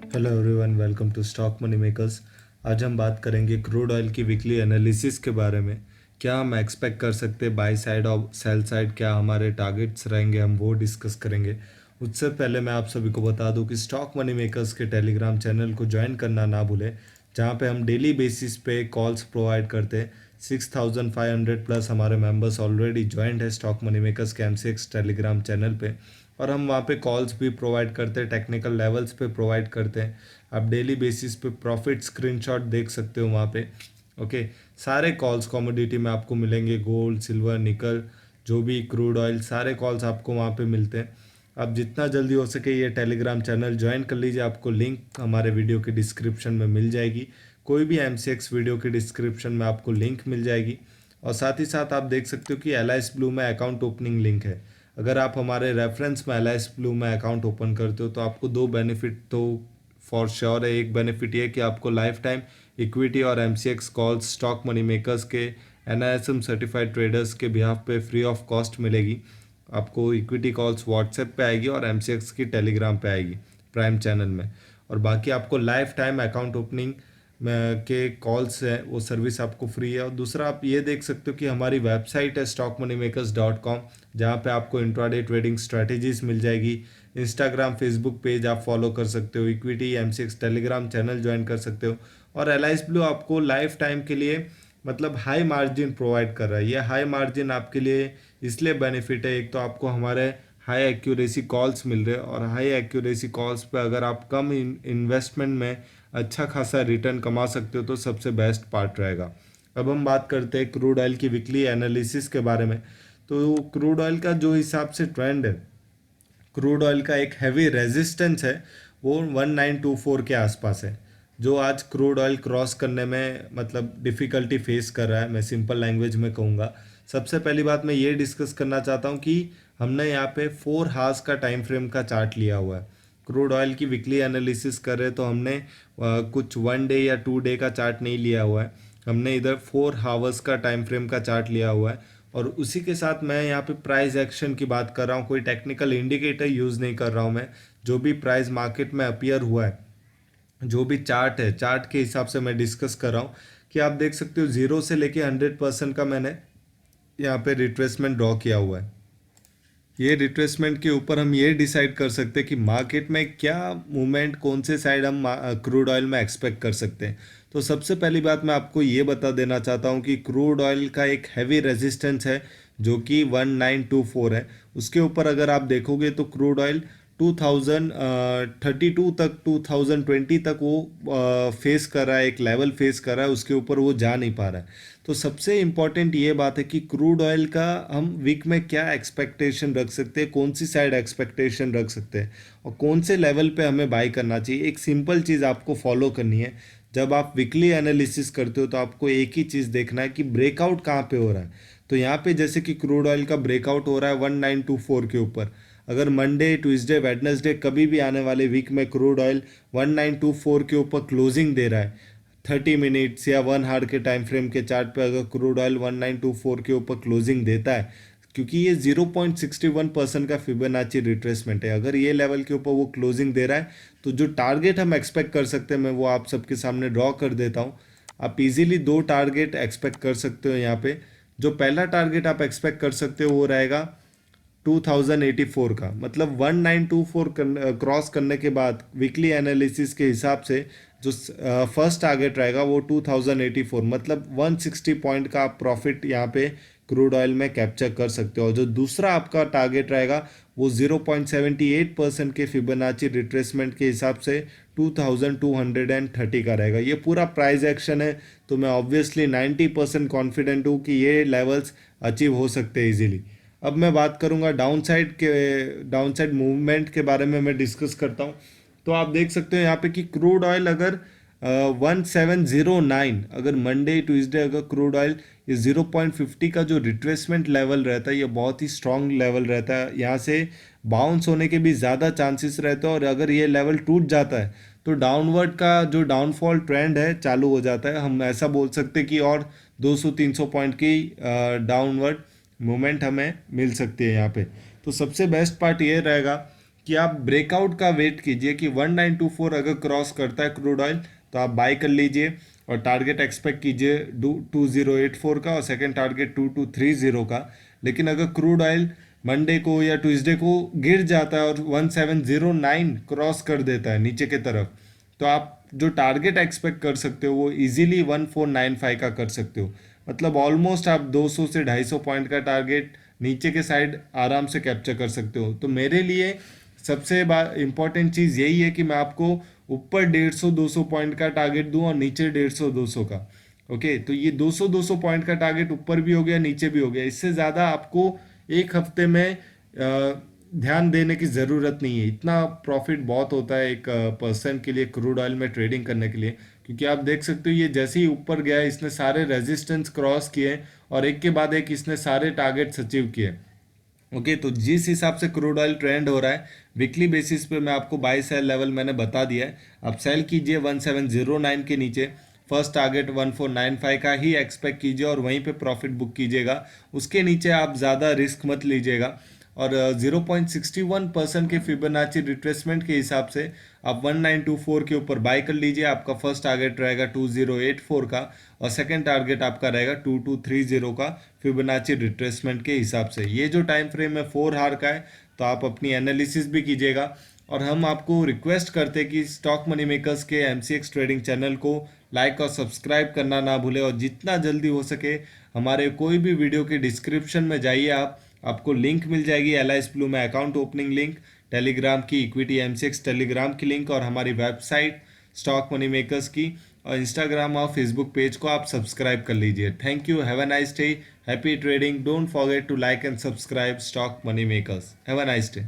Hello everyone, welcome to stock money makers. आज हम बात करेंगे क्रूड ऑयल की वीकली एनालिसिस के बारे में। क्या हम एक्सपेक्ट कर सकते हैं बाई साइड और सेल साइड, क्या हमारे टारगेट्स रहेंगे, हम वो डिस्कस करेंगे। उससे पहले मैं आप सभी को बता दूं कि स्टॉक मनी मेकर्स के टेलीग्राम चैनल को ज्वाइन करना ना भूलें, जहां पे हम डेली बेसिस पे कॉल्स प्रोवाइड करते हैं। 6500 प्लस हमारे मेंबर्स ऑलरेडी ज्वाइंट है स्टॉक मनी मेकर्स के एमसीएक्स टेलीग्राम चैनल पे। और हम वहाँ पे कॉल्स भी प्रोवाइड करते हैं, टेक्निकल लेवल्स पे प्रोवाइड करते हैं। आप डेली बेसिस पे प्रॉफिट स्क्रीनशॉट देख सकते हो वहाँ पे। ओके, सारे कॉल्स कमोडिटी में आपको मिलेंगे, गोल्ड, सिल्वर, निकल, जो भी क्रूड ऑयल, सारे कॉल्स आपको वहाँ पे मिलते हैं। आप जितना जल्दी हो सके ये टेलीग्राम चैनल ज्वाइन कर लीजिए। आपको लिंक हमारे वीडियो के डिस्क्रिप्शन में मिल जाएगी। कोई भी एमसीएक्स वीडियो के डिस्क्रिप्शन में आपको लिंक मिल जाएगी। और साथ ही साथ आप देख सकते हो कि एलआईएस ब्लू में अकाउंट ओपनिंग लिंक है। अगर आप हमारे रेफरेंस में एलआईएस ब्लू में अकाउंट ओपन करते हो तो आपको दो बेनिफिट तो फॉर श्योर है। एक बेनिफिट ये कि आपको लाइफ टाइम इक्विटी और MCX calls stock money makers के एनआईएसएम सर्टिफाइड ट्रेडर्स के बिहाफ पे फ्री ऑफ कॉस्ट मिलेगी। आपको इक्विटी कॉल्स व्हाट्सएप पे आएगी और एमसीएक्स की टेलीग्राम पे आएगी प्राइम चैनल में। और बाकी आपको लाइफ टाइम अकाउंट ओपनिंग के कॉल्स है वो सर्विस आपको फ्री है। और दूसरा आप ये देख सकते हो कि हमारी वेबसाइट है stockmoneymakers.com, जहाँ पे आपको इंट्राडे ट्रेडिंग स्ट्रेटेजीज मिल जाएगी। इंस्टाग्राम, फेसबुक पेज आप फॉलो कर सकते हो, equity MCX Telegram channel join कर सकते हो। और एलाइस ब्लू आपको लाइफ टाइम के लिए मतलब हाई मार्जिन प्रोवाइड कर रहा है। ये हाई मार्जिन आपके लिए इसलिए बेनिफिट है, एक तो आपको हमारे हाई एक्यूरेसी कॉल्स मिल रहे हैं, और हाई एक्यूरेसी कॉल्स पे अगर आप कम इन्वेस्टमेंट में अच्छा खासा रिटर्न कमा सकते हो तो सबसे बेस्ट पार्ट रहेगा। अब हम बात करते हैं क्रूड ऑयल की वीकली एनालिसिस के बारे में। तो क्रूड ऑयल का जो हिसाब से ट्रेंड है, क्रूड ऑयल का एक हैवी रेजिस्टेंस है वो 1924 के आसपास है, जो आज क्रूड ऑयल क्रॉस करने में मतलब डिफ़िकल्टी फेस कर रहा है। मैं सिंपल लैंग्वेज में कहूँगा। सबसे पहली बात मैं ये डिस्कस करना चाहता हूँ कि हमने यहाँ पे 4 हार्स का टाइम फ्रेम का चार्ट लिया हुआ है। क्रूड ऑयल की वीकली एनालिसिस कर रहे तो हमने कुछ 1 डे या 2 डे का चार्ट नहीं लिया हुआ है। हमने इधर 4 हावर्स का टाइम फ्रेम का चार्ट लिया हुआ है। और उसी के साथ मैं यहाँ पे प्राइस एक्शन की बात कर रहा हूँ, कोई टेक्निकल इंडिकेटर यूज़ नहीं कर रहा हूँ मैं। जो भी प्राइस मार्केट में अपीयर हुआ है, जो भी चार्ट है, चार्ट के हिसाब से मैं डिस्कस कर रहा हूँ। कि आप देख सकते हो 0 से लेके 100% का मैंने यहाँ पे रिट्रेसमेंट ड्रॉ किया हुआ है। ये रिट्रेसमेंट के ऊपर हम ये डिसाइड कर सकते हैं कि मार्केट में क्या मूवमेंट, कौन से साइड हम क्रूड ऑयल में एक्सपेक्ट कर सकते हैं। तो सबसे पहली बात मैं आपको ये बता देना चाहता हूँ कि क्रूड ऑयल का एक हैवी रेजिस्टेंस है जो कि 1924 है। उसके ऊपर अगर आप देखोगे तो क्रूड ऑयल 2032 तक, 2020 तक वो फेस कर रहा है, एक लेवल फेस कर रहा है, उसके ऊपर वो जा नहीं पा रहा है। तो सबसे इम्पॉर्टेंट ये बात है कि क्रूड ऑयल का हम वीक में क्या एक्सपेक्टेशन रख सकते हैं, कौन सी साइड एक्सपेक्टेशन रख सकते हैं, और कौन से लेवल पे हमें बाई करना चाहिए। एक सिंपल चीज़ आपको फॉलो करनी है। जब आप वीकली एनालिसिस करते हो तो आपको एक ही चीज़ देखना है कि ब्रेकआउट कहाँ पे हो रहा है। तो यहाँ पे जैसे कि क्रूड ऑयल का ब्रेकआउट हो रहा है 1924 के ऊपर। अगर मंडे, ट्यूसडे, वेडनेसडे कभी भी आने वाले वीक में क्रूड ऑयल 1924 के ऊपर क्लोजिंग दे रहा है, 30 मिनट्स या 1 आवर के टाइम फ्रेम के चार्ट पे अगर क्रूड ऑयल 1924 के ऊपर क्लोजिंग देता है, क्योंकि ये 0.61% का फिबोनाची रिट्रेसमेंट है, अगर ये लेवल के ऊपर वो क्लोजिंग दे रहा है तो जो टारगेट हम एक्सपेक्ट कर सकते हैं मैं वो आप सबके सामने ड्रॉ कर देता हूँ। आप इजीली दो टारगेट एक्सपेक्ट कर सकते हो यहाँ पे। जो पहला टारगेट आप एक्सपेक्ट कर सकते हो वो रहेगा 2084 का, मतलब 1924 क्रॉस करने के बाद वीकली एनालिसिस के हिसाब से जो फर्स्ट टारगेट रहेगा वो 2084, मतलब 160 पॉइंट का आप प्रॉफिट यहाँ पे क्रूड ऑयल में कैप्चर कर सकते हो। और जो दूसरा आपका टारगेट रहेगा वो 0.78% के फिबोनाची रिट्रेसमेंट के हिसाब से 2230 का रहेगा। ये पूरा प्राइस एक्शन है, तो मैं ऑब्वियसली 90% कॉन्फिडेंट हूँ कि ये लेवल्स अचीव हो सकते हैं इजीली। अब मैं बात करूंगा डाउन साइड मूवमेंट के बारे में मैं डिस्कस करता हूँ। तो आप देख सकते हो यहाँ पे कि क्रूड ऑयल अगर 1709, अगर मंडे ट्यूसडे अगर क्रूड ऑयल ये 0.50 का जो रिट्रेसमेंट लेवल रहता है ये बहुत ही स्ट्रांग लेवल रहता है, यहाँ से बाउंस होने के भी ज़्यादा चांसेस रहते हैं। और अगर ये लेवल टूट जाता है तो डाउनवर्ड का जो डाउनफॉल ट्रेंड है चालू हो जाता है। हम ऐसा बोल सकते हैं कि और 200-300 पॉइंट की डाउनवर्ड मूवमेंट हमें मिल सकती है यहाँ पे। तो सबसे बेस्ट पार्ट ये रहेगा कि आप ब्रेकआउट का वेट कीजिए कि 1924 अगर क्रॉस करता है क्रूड ऑयल तो आप बाय कर लीजिए, और टारगेट एक्सपेक्ट कीजिए 2084 का, और सेकंड टारगेट 2230 का। लेकिन अगर क्रूड ऑयल मंडे को या ट्यूसडे को गिर जाता है और 1709 क्रॉस कर देता है नीचे की तरफ, तो आप जो टारगेट एक्सपेक्ट कर सकते हो वो इजीली 1495 का कर सकते हो। मतलब ऑलमोस्ट आप 200 से 250 पॉइंट का टारगेट नीचे के साइड आराम से कैप्चर कर सकते हो। तो मेरे लिए सबसे इम्पॉर्टेंट चीज़ यही है कि मैं आपको ऊपर 150-200 पॉइंट का टारगेट दूं और नीचे 150-200 का। ओके, तो ये 200-200 पॉइंट का टारगेट ऊपर भी हो गया नीचे भी हो गया। इससे ज़्यादा आपको एक हफ्ते में ध्यान देने की ज़रूरत नहीं है। इतना प्रॉफिट बहुत होता है एक पर्सन के लिए क्रूड ऑयल में ट्रेडिंग करने के लिए, क्योंकि आप देख सकते हो ये जैसे ही ऊपर गया इसने सारे रेजिस्टेंस क्रॉस किए और एक के बाद एक इसने सारे टारगेट्स अचीव किए। ओके, तो जिस हिसाब से क्रूड ऑयल ट्रेंड हो रहा है वीकली बेसिस पे मैं आपको बाई सेल लेवल मैंने बता दिया है। आप सेल कीजिए 1709 के नीचे, फर्स्ट टारगेट 1495 का ही एक्सपेक्ट कीजिए और वहीं पे प्रॉफिट बुक कीजिएगा। उसके नीचे आप ज़्यादा रिस्क मत लीजिएगा। और 0.61% के फिबोनाची रिट्रेसमेंट के हिसाब से आप 1924 के ऊपर बाय कर लीजिए। आपका फर्स्ट टारगेट रहेगा 2084 का, और सेकंड टारगेट आपका रहेगा 2230 का फिबोनाची रिट्रेसमेंट के हिसाब से। ये जो टाइम फ्रेम है 4 आवर का है, तो आप अपनी एनालिसिस भी कीजिएगा। और हम आपको रिक्वेस्ट करते हैं कि स्टॉक मनी मेकर्स के एमसीएक्स ट्रेडिंग चैनल को लाइक और सब्सक्राइब करना ना भूलें, और जितना जल्दी हो सके हमारे कोई भी वीडियो के डिस्क्रिप्शन में जाइए, आपको लिंक मिल जाएगी एलआईएस ब्लू में अकाउंट ओपनिंग लिंक, टेलीग्राम की इक्विटी एमसीएक्स टेलीग्राम की लिंक, और हमारी वेबसाइट स्टॉक मनी मेकर्स की, और इंस्टाग्राम और फेसबुक पेज को आप सब्सक्राइब कर लीजिए। Thank you, have a nice day, happy trading, don't forget to like and subscribe stock money makers, have a nice day.